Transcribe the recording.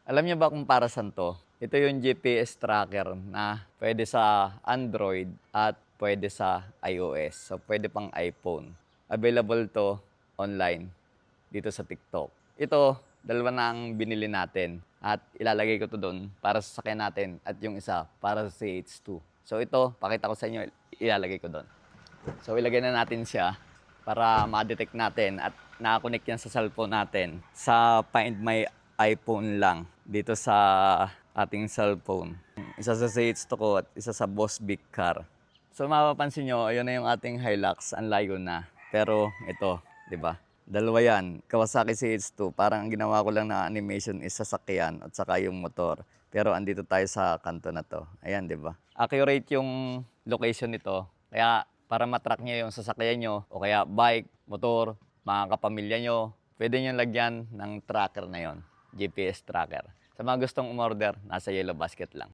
Alam niyo ba kung para saan to? Ito yung GPS tracker na pwede sa Android at pwede sa iOS. So, pwede pang iPhone. Available to online dito sa TikTok. Ito, dalawa na ang binili natin at ilalagay ko to doon para sa sasakyan natin at yung isa para sa CH2. So, ito, pakita ko sa inyo, ilalagay ko doon. So, ilagay na natin siya para ma-detect natin at nakakonect yan sa cellphone natin sa Find My iPhone lang dito sa ating cellphone. Isa sa CH2 ko at isa sa Boss Big Car. So mapapansin nyo, ayun na yung ating Hilux, ang layo na. Pero ito, di ba? Dalawa yan, Kawasaki CH2. Parang ang ginawa ko lang na animation is sasakyan at saka yung motor. Pero andito tayo sa kanto na to. Ayan, di ba? Accurate yung location nito. Kaya para matrack nyo yung sasakyan nyo o kaya bike, motor, mga kapamilya nyo, pwede nyo lagyan ng tracker na yon, GPS tracker. Sa mga gustong umorder, nasa Yellow Basket lang.